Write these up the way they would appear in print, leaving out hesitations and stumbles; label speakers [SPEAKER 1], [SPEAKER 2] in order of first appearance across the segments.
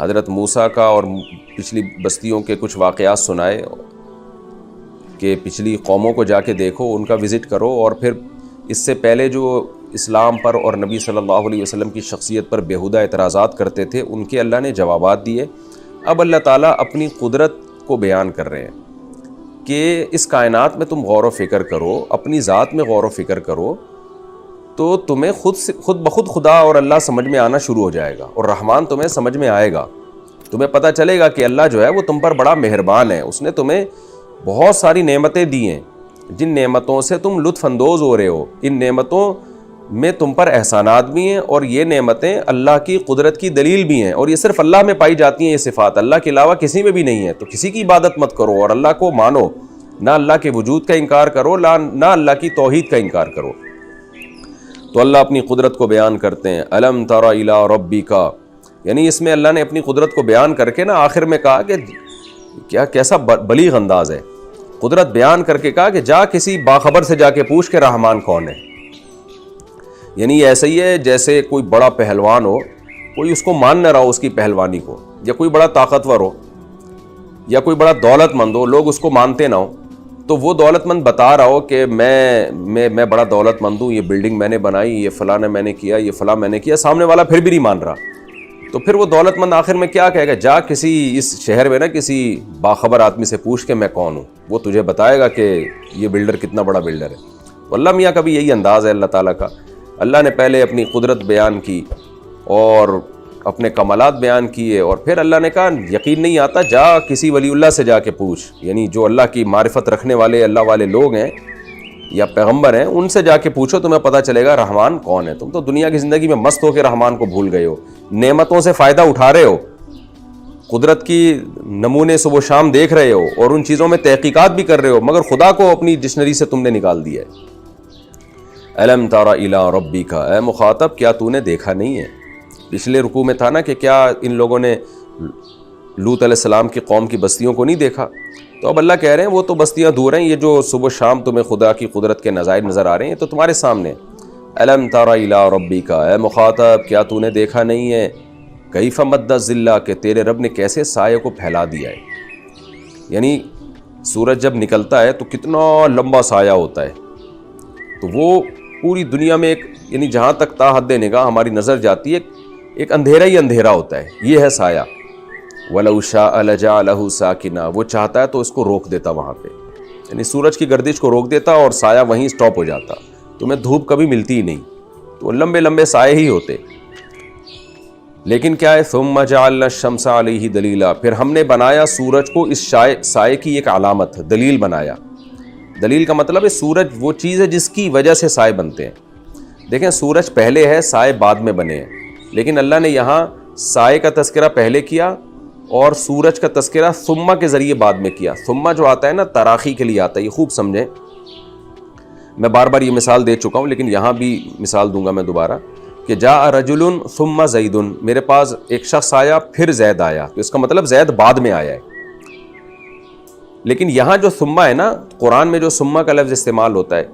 [SPEAKER 1] حضرت موسیٰ کا اور پچھلی بستیوں کے کچھ واقعات سنائے کہ پچھلی قوموں کو جا کے دیکھو، ان کا وزٹ کرو، اور پھر اس سے پہلے جو اسلام پر اور نبی صلی اللہ علیہ وسلم کی شخصیت پر بیہودہ اعتراضات کرتے تھے ان کے اللہ نے جوابات دیے۔ اب اللہ تعالیٰ اپنی قدرت کو بیان کر رہے ہیں کہ اس کائنات میں تم غور و فکر کرو، اپنی ذات میں غور و فکر کرو تو تمہیں خود بخود خدا اور اللہ سمجھ میں آنا شروع ہو جائے گا، اور رحمان تمہیں سمجھ میں آئے گا۔ تمہیں پتہ چلے گا کہ اللہ جو ہے وہ تم پر بڑا مہربان ہے، اس نے تمہیں بہت ساری نعمتیں دی ہیں جن نعمتوں سے تم لطف اندوز ہو رہے ہو، ان نعمتوں میں تم پر احسانات بھی ہیں، اور یہ نعمتیں اللہ کی قدرت کی دلیل بھی ہیں، اور یہ صرف اللہ میں پائی جاتی ہیں۔ یہ صفات اللہ کے علاوہ کسی میں بھی نہیں ہے، تو کسی کی عبادت مت کرو اور اللہ کو مانو، نہ اللہ کے وجود کا انکار کرو، نہ اللہ کی توحید کا انکار کرو۔ تو اللہ اپنی قدرت کو بیان کرتے ہیں، الم تر الی ربک، یعنی اس میں اللہ نے اپنی قدرت کو بیان کر کے نا آخر میں کہا کہ کیسا بلیغ انداز ہے، قدرت بیان کر کے کہا کہ جا کسی باخبر سے جا کے پوچھ کے رحمان کون ہے۔ یعنی ایسا ہی ہے جیسے کوئی بڑا پہلوان ہو، کوئی اس کو مان نہ رہا ہو اس کی پہلوانی کو، یا کوئی بڑا طاقتور ہو یا کوئی بڑا دولت مند ہو، لوگ اس کو مانتے نہ ہو، تو وہ دولت مند بتا رہا ہو کہ میں بڑا دولت مند ہوں، یہ بلڈنگ میں نے بنائی، یہ فلاں میں نے کیا، یہ فلاں میں نے کیا، سامنے والا پھر بھی نہیں مان رہا، تو پھر وہ دولت مند آخر میں کیا کہے گا، جا کسی اس شہر میں نا کسی باخبر آدمی سے پوچھ کے میں کون ہوں، وہ تجھے بتائے گا کہ یہ بلڈر کتنا بڑا بلڈر ہے۔ تو اللہ میاں کا بھی یہی انداز ہے اللہ تعالیٰ کا، اللہ نے پہلے اپنی قدرت بیان کی اور اپنے کمالات بیان کیے، اور پھر اللہ نے کہا یقین نہیں آتا جا کسی ولی اللہ سے جا کے پوچھ، یعنی جو اللہ کی معرفت رکھنے والے اللہ والے لوگ ہیں یا پیغمبر ہیں، ان سے جا کے پوچھو، تمہیں پتہ چلے گا رحمان کون ہے۔ تم تو دنیا کی زندگی میں مست ہو کے رحمان کو بھول گئے ہو، نعمتوں سے فائدہ اٹھا رہے ہو، قدرت کی نمونے صبح و شام دیکھ رہے ہو اور ان چیزوں میں تحقیقات بھی کر رہے ہو، مگر خدا کو اپنی ڈکشنری سے تم نے نکال دیا ہے۔ الم تر الی ربک، اے مخاطب کیا تو نے دیکھا نہیں ہے؟ پچھلے رکوع میں تھا نا کہ کیا ان لوگوں نے لوط علیہ السلام کی قوم کی بستیوں کو نہیں دیکھا؟ تو اب اللہ کہہ رہے ہیں وہ تو بستیاں دور ہیں، یہ جو صبح شام تمہیں خدا کی قدرت کے نظائر نظر آ رہے ہیں تو تمہارے سامنے۔ الم تر الی ربک، اے مخاطب کیا تو نے دیکھا نہیں ہے؟ کیف مد الظل، کہ تیرے رب نے کیسے سائے کو پھیلا دیا ہے، یعنی سورج جب نکلتا ہے تو کتنا لمبا سایہ ہوتا ہے، تو وہ پوری دنیا میں ایک یعنی جہاں تک تا حد نگاہ ہماری نظر جاتی ہے ایک اندھیرا ہی اندھیرا ہوتا ہے، یہ ہے سایہ۔ وَلَوْ شَاءَ لَجَعَلَهُ سَاكِنًا، وہ چاہتا ہے تو اس کو روک دیتا وہاں پہ، یعنی سورج کی گردش کو روک دیتا اور سایہ وہیں سٹاپ ہو جاتا، تمہیں دھوپ کبھی ملتی ہی نہیں، تو لمبے لمبے سائے ہی ہوتے۔ لیکن کیا ہے ثُمَّ جَعَلْنَا الشَّمْسَ عَلَيْهِ دَلِيلًا، پھر ہم نے بنایا سورج کو اس سائے کی ایک علامت، دلیل بنایا۔ دلیل کا مطلب ہے سورج وہ چیز ہے جس کی وجہ سے سائے بنتے ہیں۔ دیکھیں سورج پہلے ہے، سائے بعد میں بنے ہیں، لیکن اللہ نے یہاں سائے کا تذکرہ پہلے کیا اور سورج کا تذکرہ ثم کے ذریعے بعد میں کیا۔ ثم جو آتا ہے نا تراخی کے لیے آتا ہے، یہ خوب سمجھیں، میں بار بار یہ مثال دے چکا ہوں لیکن یہاں بھی مثال دوں گا میں دوبارہ، کہ جاء رجل ثم زید، میرے پاس ایک شخص آیا پھر زید آیا، تو اس کا مطلب زید بعد میں آیا ہے۔ لیکن یہاں جو ثم ہے نا، قرآن میں جو ثم کا لفظ استعمال ہوتا ہے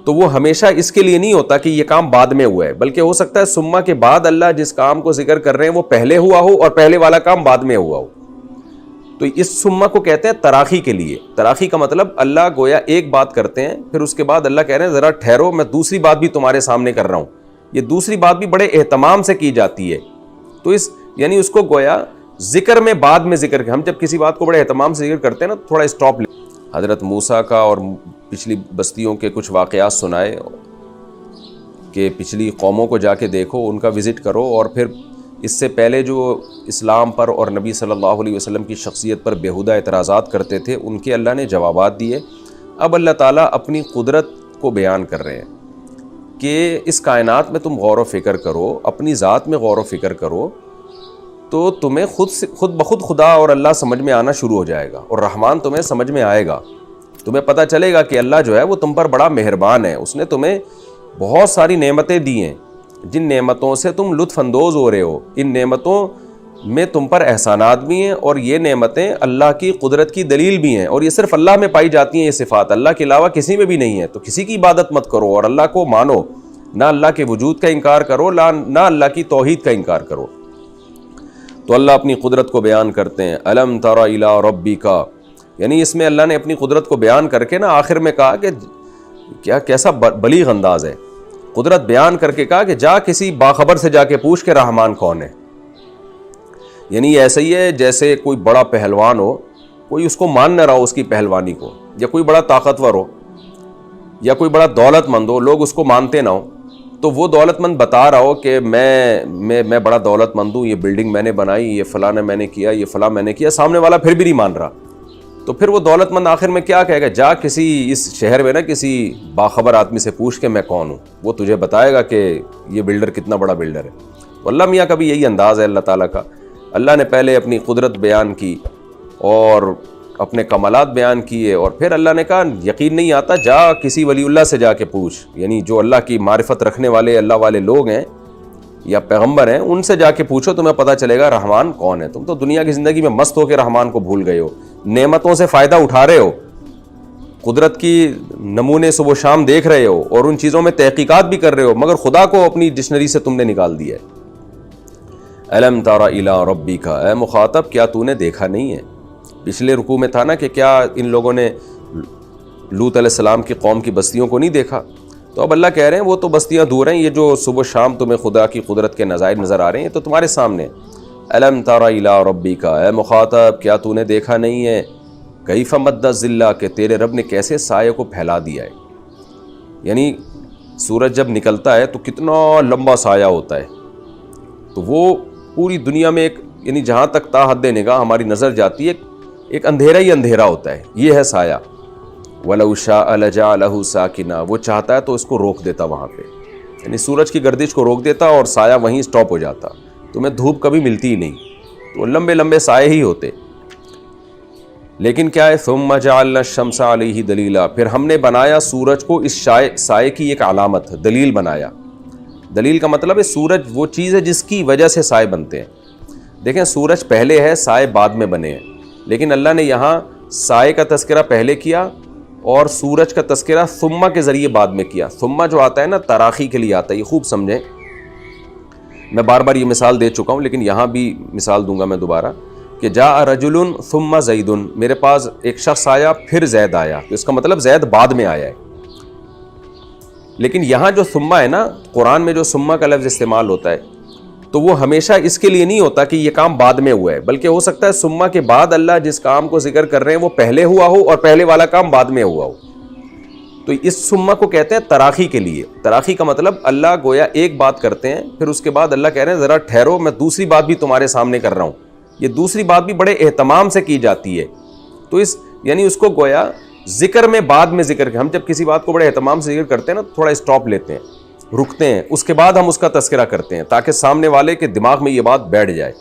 [SPEAKER 1] تو وہ ہمیشہ اس کے لیے نہیں ہوتا کہ یہ کام بعد میں ہوا ہے، بلکہ ہو سکتا ہے ثم کے بعد اللہ جس کام کو ذکر کر رہے ہیں وہ پہلے ہوا ہو اور پہلے والا کام بعد میں ہوا ہو، تو اس ثم کو کہتے ہیں تراخی کے لیے۔ تراخی کا مطلب اللہ گویا ایک بات کرتے ہیں پھر اس کے بعد اللہ کہہ رہے ہیں ذرا ٹھہرو میں دوسری بات بھی تمہارے سامنے کر رہا ہوں، یہ دوسری بات بھی بڑے اہتمام سے کی جاتی ہے، تو یعنی اس کو گویا ذکر میں بعد میں ذکر، ہم جب کسی بات کو بڑے اہتمام سے ذکر کرتے ہیں نا تھوڑا اسٹاپ۔ حضرت موسیٰ کا اور پچھلی بستیوں کے کچھ واقعات سنائے کہ پچھلی قوموں کو جا کے دیکھو، ان کا وزٹ کرو، اور پھر اس سے پہلے جو اسلام پر اور نبی صلی اللہ علیہ وسلم کی شخصیت پر بیہودہ اعتراضات کرتے تھے ان کے اللہ نے جوابات دیے۔ اب اللہ تعالیٰ اپنی قدرت کو بیان کر رہے ہیں کہ اس کائنات میں تم غور و فکر کرو، اپنی ذات میں غور و فکر کرو تو تمہیں خود بخود خدا اور اللہ سمجھ میں آنا شروع ہو جائے گا، اور رحمان تمہیں سمجھ میں آئے گا، تمہیں پتہ چلے گا کہ اللہ جو ہے وہ تم پر بڑا مہربان ہے، اس نے تمہیں بہت ساری نعمتیں دی ہیں جن نعمتوں سے تم لطف اندوز ہو رہے ہو، ان نعمتوں میں تم پر احسانات بھی ہیں، اور یہ نعمتیں اللہ کی قدرت کی دلیل بھی ہیں، اور یہ صرف اللہ میں پائی جاتی ہیں، یہ صفات اللہ کے علاوہ کسی میں بھی نہیں ہے، تو کسی کی عبادت مت کرو اور اللہ کو مانو، نہ اللہ کے وجود کا انکار کرو، نہ اللہ کی توحید کا انکار کرو۔ تو اللہ اپنی قدرت کو بیان کرتے ہیں الم تر الی ربک، یعنی اس میں اللہ نے اپنی قدرت کو بیان کر کے نا آخر میں کہا کہ کیسا بلیغ انداز ہے، قدرت بیان کر کے کہا کہ جا کسی باخبر سے جا کے پوچھ کے رحمان کون ہے. یعنی ایسا ہی ہے جیسے کوئی بڑا پہلوان ہو، کوئی اس کو مان نہ رہا ہو اس کی پہلوانی کو، یا کوئی بڑا طاقتور ہو یا کوئی بڑا دولت مند ہو، لوگ اس کو مانتے نہ ہو، تو وہ دولت مند بتا رہا ہو کہ میں بڑا دولت مند ہوں، یہ بلڈنگ میں نے بنائی، یہ فلاں میں نے کیا، یہ فلاں میں نے کیا، سامنے والا پھر بھی نہیں مان رہا، تو پھر وہ دولت مند آخر میں کیا کہے گا؟ جا کسی اس شہر میں نا کسی باخبر آدمی سے پوچھ کے میں کون ہوں، وہ تجھے بتائے گا کہ یہ بلڈر کتنا بڑا بلڈر ہے. تو اللہ میاں کا بھی یہی انداز ہے اللہ تعالیٰ کا. اللہ نے پہلے اپنی قدرت بیان کی اور اپنے کمالات بیان کیے، اور پھر اللہ نے کہا یقین نہیں آتا جا کسی ولی اللہ سے جا کے پوچھ، یعنی جو اللہ کی معرفت رکھنے والے اللہ والے لوگ ہیں یا پیغمبر ہیں، ان سے جا کے پوچھو، تمہیں پتہ چلے گا رحمان کون ہے. تم تو دنیا کی زندگی میں مست ہو کے رحمان کو بھول گئے ہو، نعمتوں سے فائدہ اٹھا رہے ہو، قدرت کی نمونے صبح و شام دیکھ رہے ہو اور ان چیزوں میں تحقیقات بھی کر رہے ہو، مگر خدا کو اپنی ڈکشنری سے تم نے نکال دیا ہے. الم تر الی ربک، اے مخاطب کیا تو نے دیکھا نہیں ہے؟ پچھلے رکوع میں تھا نا کہ کیا ان لوگوں نے لوط علیہ السلام کی قوم کی بستیوں کو نہیں دیکھا؟ تو اب اللہ کہہ رہے ہیں وہ تو بستیاں دور ہیں، یہ جو صبح شام تمہیں خدا کی قدرت کے نظائر نظر آ رہے ہیں تو تمہارے سامنے. الم تر الی ربک، اے مخاطب کیا تو نے دیکھا نہیں ہے کیف مد الظل، کہ تیرے رب نے کیسے سایہ کو پھیلا دیا ہے. یعنی سورج جب نکلتا ہے تو کتنا لمبا سایہ ہوتا ہے، تو وہ پوری دنیا میں ایک یعنی جہاں تک تا حد نگاہ ہماری نظر جاتی ہے ایک اندھیرا ہی اندھیرا ہوتا ہے، یہ ہے سایہ. وَلَوْ شَاءَ لَجَعَلَهُ سَاكِنًا، وہ چاہتا ہے تو اس کو روک دیتا وہاں پہ، یعنی سورج کی گردش کو روک دیتا اور سایہ وہیں سٹاپ ہو جاتا، تمہیں دھوپ کبھی ملتی ہی نہیں، تو لمبے لمبے سائے ہی ہوتے. لیکن کیا ہے ثُمَّ جَعَلْنَا الشَّمْسَ عَلَيْهِ دَلِيلًا، پھر ہم نے بنایا سورج کو اس سائے کی ایک علامت، دلیل بنایا. دلیل کا مطلب ہے سورج وہ چیز ہے جس کی وجہ سے سائے بنتے ہیں. دیکھیں سورج پہلے ہے، سائے بعد میں بنے ہیں، لیکن اللہ نے یہاں سائے کا تذکرہ پہلے کیا اور سورج کا تذکرہ ثم کے ذریعے بعد میں کیا. ثم جو آتا ہے نا تراخی کے لیے آتا ہے، یہ خوب سمجھیں. میں بار بار یہ مثال دے چکا ہوں لیکن یہاں بھی مثال دوں گا میں دوبارہ کہ جاء رجل ثم زید، میرے پاس ایک شخص آیا پھر زید آیا، تو اس کا مطلب زید بعد میں آیا ہے. لیکن یہاں جو ثم ہے نا، قرآن میں جو ثم کا لفظ استعمال ہوتا ہے تو وہ ہمیشہ اس کے لیے نہیں ہوتا کہ یہ کام بعد میں ہوا ہے، بلکہ ہو سکتا ہے ثم کے بعد اللہ جس کام کو ذکر کر رہے ہیں وہ پہلے ہوا ہو اور پہلے والا کام بعد میں ہوا ہو. تو اس ثم کو کہتے ہیں تراخی کے لیے. تراخی کا مطلب اللہ گویا ایک بات کرتے ہیں پھر اس کے بعد اللہ کہہ رہے ہیں ذرا ٹھہرو میں دوسری بات بھی تمہارے سامنے کر رہا ہوں. یہ دوسری بات بھی بڑے اہتمام سے کی جاتی ہے، تو یعنی اس کو گویا ذکر میں بعد میں ذکر، ہم جب کسی بات کو بڑے اہتمام سے ذکر کرتے ہیں نا تھوڑا اسٹاپ لیتے ہیں، رکتے ہیں، اس کے بعد ہم اس کا تذکرہ کرتے ہیں تاکہ سامنے والے کے دماغ میں یہ بات بیٹھ جائے.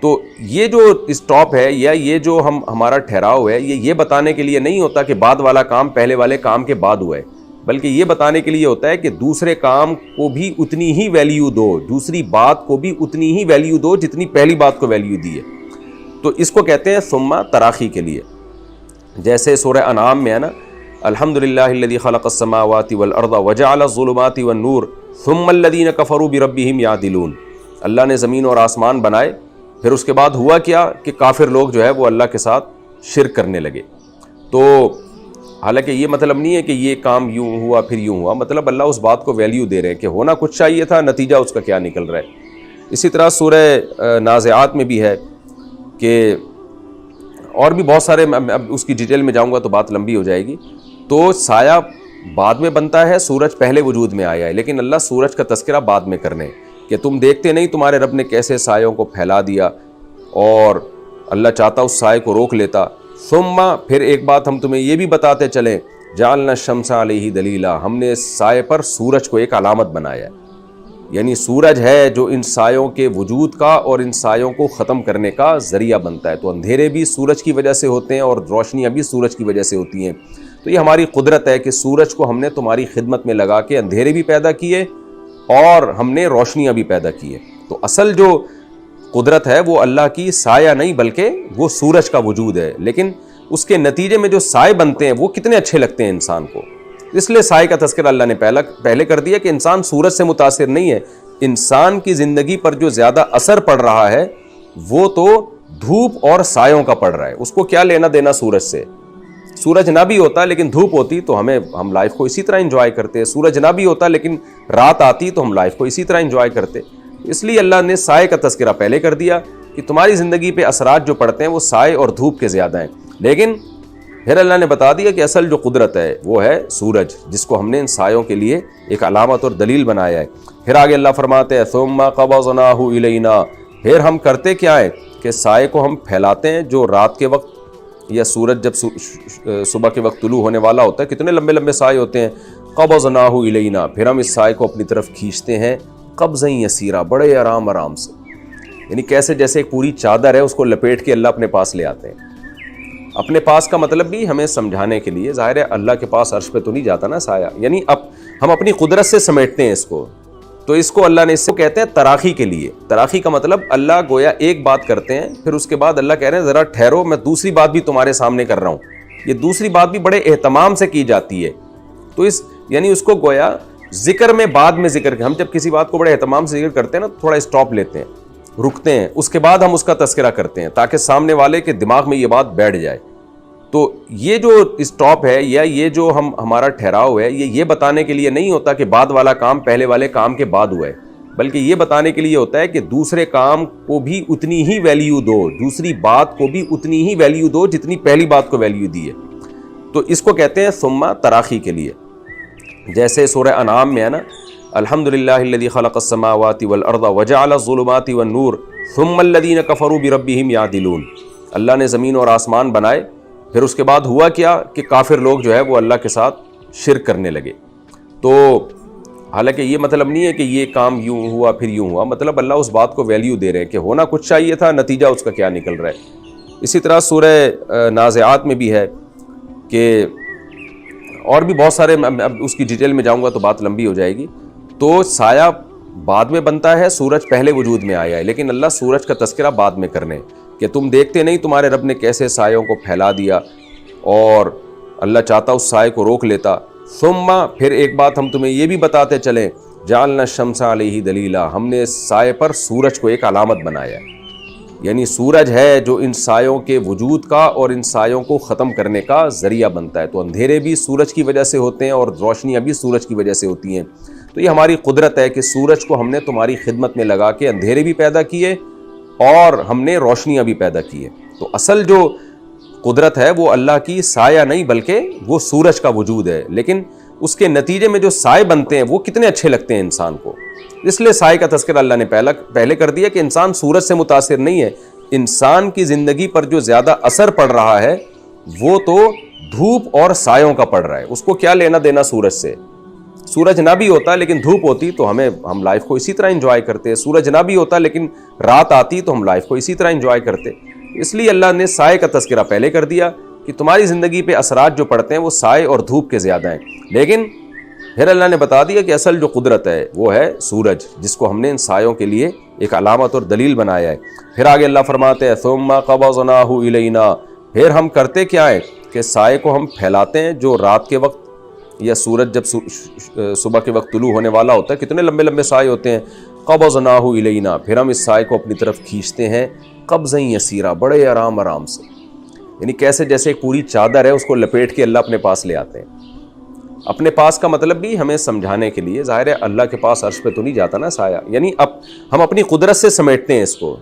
[SPEAKER 1] تو یہ جو اسٹاپ ہے یا یہ جو ہمارا ٹھہراؤ ہے یہ بتانے کے لیے نہیں ہوتا کہ بعد والا کام پہلے والے کام کے بعد ہوا ہے، بلکہ یہ بتانے کے لیے ہوتا ہے کہ دوسرے کام کو بھی اتنی ہی ویلیو دو، دوسری بات کو بھی اتنی ہی ویلیو دو جتنی پہلی بات کو ویلیو دی ہے. تو اس کو کہتے ہیں ثم تراخی کے لیے. جیسے سورہ انعام میں ہے نا الحمدللہ الذی خلق السماوات والارض وجعل الظلمات والنور ثم الذین کفروا بربہم یعدلون. اللہ نے زمین اور آسمان بنائے، پھر اس کے بعد ہوا کیا کہ کافر لوگ جو ہے وہ اللہ کے ساتھ شرک کرنے لگے. تو حالانکہ یہ مطلب نہیں ہے کہ یہ کام یوں ہوا پھر یوں ہوا، مطلب اللہ اس بات کو ویلیو دے رہے ہیں کہ ہونا کچھ چاہیے تھا، نتیجہ اس کا کیا نکل رہا ہے. اسی طرح سورہ نازعات میں بھی ہے کہ اور بھی بہت سارے، اب اس کی ڈیٹیل میں جاؤں گا تو بات لمبی ہو جائے گی. تو سایہ بعد میں بنتا ہے، سورج پہلے وجود میں آیا ہے، لیکن اللہ سورج کا تذکرہ بعد میں کرنے کہ تم دیکھتے نہیں تمہارے رب نے کیسے سایوں کو پھیلا دیا، اور اللہ چاہتا اس سائے کو روک لیتا. ثم پھر ایک بات ہم تمہیں یہ بھی بتاتے چلیں، جعلنا الشمس علیہ دلیلا، ہم نے سائے پر سورج کو ایک علامت بنایا ہے. یعنی سورج ہے جو ان سایوں کے وجود کا اور ان سایوں کو ختم کرنے کا ذریعہ بنتا ہے. تو اندھیرے بھی سورج کی وجہ سے ہوتے ہیں اور روشنیاں بھی سورج کی وجہ سے ہوتی ہیں. تو یہ ہماری قدرت ہے کہ سورج کو ہم نے تمہاری خدمت میں لگا کے اندھیرے بھی پیدا کیے اور ہم نے روشنیاں بھی پیدا کیے. تو اصل جو قدرت ہے وہ اللہ کی سایہ نہیں بلکہ وہ سورج کا وجود ہے، لیکن اس کے نتیجے میں جو سائے بنتے ہیں وہ کتنے اچھے لگتے ہیں انسان کو. اس لیے سائے کا تذکرہ اللہ نے پہلے کر دیا کہ انسان سورج سے متاثر نہیں ہے. انسان کی زندگی پر جو زیادہ اثر پڑ رہا ہے وہ تو دھوپ اور سایوں کا پڑ رہا ہے, اس کو کیا لینا دینا سورج سے. سورج نہ بھی ہوتا لیکن دھوپ ہوتی تو ہم لائف کو اسی طرح انجوائے کرتے. سورج نہ بھی ہوتا لیکن رات آتی تو ہم لائف کو اسی طرح انجوائے کرتے. اس لیے اللہ نے سائے کا تذکرہ پہلے کر دیا کہ تمہاری زندگی پہ اثرات جو پڑتے ہیں وہ سائے اور دھوپ کے زیادہ ہیں. لیکن پھر اللہ نے بتا دیا کہ اصل جو قدرت ہے وہ ہے سورج, جس کو ہم نے ان سایوں کے لیے ایک علامت اور دلیل بنایا ہے. پھر آگے اللہ فرماتے ہیں ثم قبضناہ الینا, پھر ہم کرتے کیا ہے کہ سائے کو ہم پھیلاتے ہیں جو رات کے وقت یا سورج جب صبح کے وقت طلوع ہونے والا ہوتا ہے, کتنے لمبے لمبے سائے ہوتے ہیں. قبضناہ الینا, پھر ہم اس سائے کو اپنی طرف کھینچتے ہیں قبضا یسیرا, بڑے آرام آرام سے, یعنی کیسے جیسے ایک پوری چادر ہے اس کو لپیٹ کے اللہ اپنے پاس لے آتے ہیں. اپنے پاس کا مطلب بھی ہمیں سمجھانے کے لیے, ظاہر ہے اللہ کے پاس عرش پہ تو نہیں جاتا نا سایہ, یعنی اب ہم اپنی قدرت سے سمیٹتے ہیں اس کو. تو اس کو اللہ نے اس کو کہتے ہیں تراخی کے لیے. تراخی کا مطلب اللہ گویا ایک بات کرتے ہیں, پھر اس کے بعد اللہ کہہ رہے ہیں ذرا ٹھہرو, میں دوسری بات بھی تمہارے سامنے کر رہا ہوں. یہ دوسری بات بھی بڑے اہتمام سے کی جاتی ہے. تو یعنی اس کو گویا ذکر میں بعد میں ذکر, ہم جب کسی بات کو بڑے اہتمام سے ذکر کرتے ہیں نا, تھوڑا اسٹاپ لیتے ہیں, رکتے ہیں, اس کے بعد ہم اس کا تذکرہ کرتے ہیں تاکہ سامنے والے کے دماغ میں یہ بات بیٹھ جائے. تو یہ جو اسٹاپ ہے یا یہ جو ہمارا ٹھہراؤ ہے, یہ بتانے کے لیے نہیں ہوتا کہ بعد والا کام پہلے والے کام کے بعد ہوا ہے, بلکہ یہ بتانے کے لیے ہوتا ہے کہ دوسرے کام کو بھی اتنی ہی ویلیو دو, دوسری بات کو بھی اتنی ہی ویلیو دو جتنی پہلی بات کو ویلیو دی ہے. تو اس کو کہتے ہیں ثم تراخی کے لیے. جیسے سورہ انعام میں ہے نا, الحمدللہ الذی خلق السماوات والارض وجعل الظلمات والنور ثم الذین کفروا بربہم یعدلون. اللہ نے زمین اور آسمان بنائے, پھر اس کے بعد ہوا کیا کہ کافر لوگ جو ہے وہ اللہ کے ساتھ شرک کرنے لگے. تو حالانکہ یہ مطلب نہیں ہے کہ یہ کام یوں ہوا پھر یوں ہوا, مطلب اللہ اس بات کو ویلیو دے رہے ہیں کہ ہونا کچھ چاہیے تھا, نتیجہ اس کا کیا نکل رہا ہے. اسی طرح سورہ نازعات میں بھی ہے کہ, اور بھی بہت سارے, اب اس کی ڈیٹیل میں جاؤں گا تو بات لمبی ہو جائے گی. تو سایہ بعد میں بنتا ہے, سورج پہلے وجود میں آیا ہے, لیکن اللہ سورج کا تذکرہ بعد میں کرنے کہ تم دیکھتے نہیں تمہارے رب نے کیسے سایوں کو پھیلا دیا, اور اللہ چاہتا اس سائے کو روک لیتا. ثم, پھر ایک بات ہم تمہیں یہ بھی بتاتے چلیں, جعلنا الشمس علیہ دلیلا, ہم نے سائے پر سورج کو ایک علامت بنایا ہے. یعنی سورج ہے جو ان سایوں کے وجود کا اور ان سایوں کو ختم کرنے کا ذریعہ بنتا ہے. تو اندھیرے بھی سورج کی وجہ سے ہوتے ہیں اور روشنیاں بھی سورج کی وجہ سے ہوتی ہیں. تو یہ ہماری قدرت ہے کہ سورج کو ہم نے تمہاری خدمت میں لگا کے اندھیرے بھی پیدا کیے اور ہم نے روشنیاں بھی پیدا کی ہے. تو اصل جو قدرت ہے وہ اللہ کی سایہ نہیں بلکہ وہ سورج کا وجود ہے, لیکن اس کے نتیجے میں جو سائے بنتے ہیں وہ کتنے اچھے لگتے ہیں انسان کو. اس لیے سائے کا تذکرہ اللہ نے پہلے کر دیا کہ انسان سورج سے متاثر نہیں ہے. انسان کی زندگی پر جو زیادہ اثر پڑ رہا ہے وہ تو دھوپ اور سایوں کا پڑ رہا ہے. اس کو کیا لینا دینا سورج سے. سورج نہ بھی ہوتا لیکن دھوپ ہوتی تو ہم لائف کو اسی طرح انجوائے کرتے. سورج نہ بھی ہوتا لیکن رات آتی تو ہم لائف کو اسی طرح انجوائے کرتے. اس لیے اللہ نے سائے کا تذکرہ پہلے کر دیا کہ تمہاری زندگی پہ اثرات جو پڑتے ہیں وہ سائے اور دھوپ کے زیادہ ہیں. لیکن پھر اللہ نے بتا دیا کہ اصل جو قدرت ہے وہ ہے سورج, جس کو ہم نے ان سایوں کے لیے ایک علامت اور دلیل بنایا ہے. پھر آگے اللہ فرماتے ہیں ثم قبضناہ الینا, پھر ہم کرتے کیا ہے کہ سائے کو ہم پھیلاتے ہیں جو رات کے وقت یا سورج جب صبح کے وقت طلوع ہونے والا ہوتا ہے, کتنے لمبے لمبے سائے ہوتے ہیں. قبضناہ الینا, پھر ہم اس سائے کو اپنی طرف کھینچتے ہیں قبضا یسیرا, بڑے آرام آرام سے, یعنی کیسے جیسے ایک پوری چادر ہے اس کو لپیٹ کے اللہ اپنے پاس لے آتے ہیں. اپنے پاس کا مطلب بھی ہمیں سمجھانے کے لیے, ظاہر ہے اللہ کے پاس عرش پہ تو نہیں جاتا نا سایہ, یعنی اب ہم اپنی قدرت سے سمیٹتے ہیں اس کو.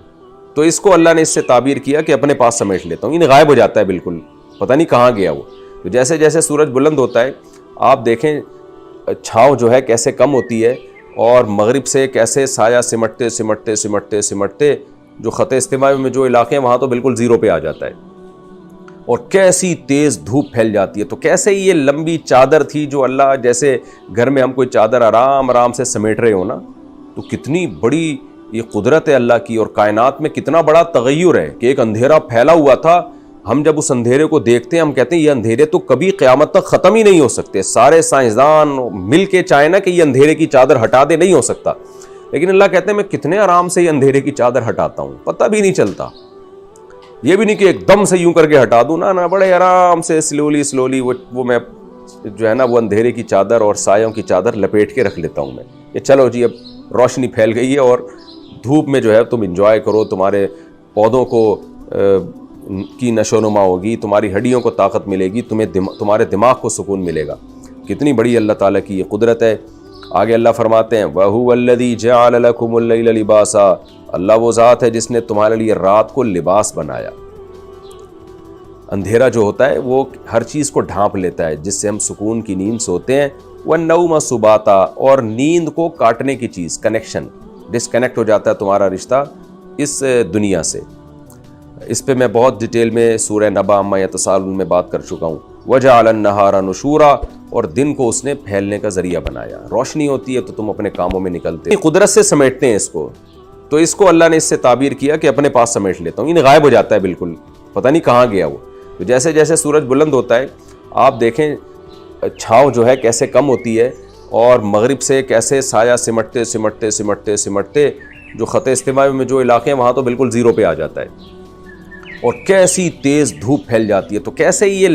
[SPEAKER 1] تو اس کو اللہ نے اس سے تعبیر کیا کہ اپنے پاس سمیٹ لیتا ہوں, یعنی غائب ہو جاتا ہے بالکل, پتہ نہیں کہاں گیا وہ. تو جیسے جیسے سورج بلند ہوتا ہے آپ دیکھیں چھاؤں جو ہے کیسے کم ہوتی ہے, اور مغرب سے کیسے سایہ سمٹتے سمٹتے سمٹتے سمٹتے جو خط استوائی میں جو علاقے ہیں وہاں تو بالکل زیرو پہ آ جاتا ہے, اور کیسی تیز دھوپ پھیل جاتی ہے. تو کیسے یہ لمبی چادر تھی جو اللہ, جیسے گھر میں ہم کوئی چادر آرام آرام سے سمیٹ رہے ہو نا, تو کتنی بڑی یہ قدرت ہے اللہ کی, اور کائنات میں کتنا بڑا تغیر ہے کہ ایک اندھیرا پھیلا ہوا تھا. ہم جب اس اندھیرے کو دیکھتے ہیں ہم کہتے ہیں یہ اندھیرے تو کبھی قیامت تک ختم ہی نہیں ہو سکتے. سارے سائنسدان مل کے چاہیں نا کہ یہ اندھیرے کی چادر ہٹا دے, نہیں ہو سکتا. لیکن اللہ کہتے ہیں میں کتنے آرام سے یہ اندھیرے کی چادر ہٹاتا ہوں, پتہ بھی نہیں چلتا. یہ بھی نہیں کہ ایک دم سے یوں کر کے ہٹا دوں نا, بڑے آرام سے سلولی وہ میں جو ہے نا وہ اندھیرے کی چادر اور سایوں کی چادر لپیٹ کے رکھ لیتا ہوں میں کہ چلو جی اب روشنی پھیل گئی ہے اور دھوپ میں جو ہے تم انجوائے کرو, تمہارے پودوں کو کی نشو و نما ہوگی, تمہاری ہڈیوں کو طاقت ملے گی, تمہارے دماغ کو سکون ملے گا. کتنی بڑی اللہ تعالیٰ کی یہ قدرت ہے. آگے اللہ فرماتے ہیں وَهُوَ الَّذِي جَعَلَ لَكُمُ اللَّيْلَ لِبَاسًا, اللہ وہ ذات ہے جس نے تمہارے لیے رات کو لباس بنایا. اندھیرا جو ہوتا ہے وہ ہر چیز کو ڈھانپ لیتا ہے, جس سے ہم سکون کی نیند سوتے ہیں. وَالنَّوْمَ سُبَاتًا, اور نیند کو کاٹنے کی چیز, کنیکشن, ڈسکنیکٹ ہو جاتا ہے تمہارا رشتہ اس دنیا سے. اس پہ میں بہت ڈیٹیل میں سورہ نبا عما یتساءلون میں بات کر چکا ہوں. وَجَعَلَ النَّهَارَ نُشُورًا, اور دن کو اس نے پھیلنے کا ذریعہ بنایا. روشنی ہوتی ہے تو تم اپنے کاموں میں نکلتے ہیں, قدرت سے سمیٹتے ہیں اس کو. تو اس کو اللہ نے اس سے تعبیر کیا کہ اپنے پاس سمیٹ لیتا ہوں. یہ غائب ہو جاتا ہے بالکل, پتہ نہیں کہاں گیا وہ. تو جیسے جیسے سورج بلند ہوتا ہے آپ دیکھیں چھاؤں جو ہے کیسے کم ہوتی ہے, اور مغرب سے کیسے سایہ سمٹتے سمٹتے سمٹتے سمٹتے جو خط استواء میں جو علاقے ہیں وہاں تو بالکل زیرو پہ آ جاتا ہے, اور کیسی تیز دھوپ پھیل جاتی ہے. تو کیسے یہ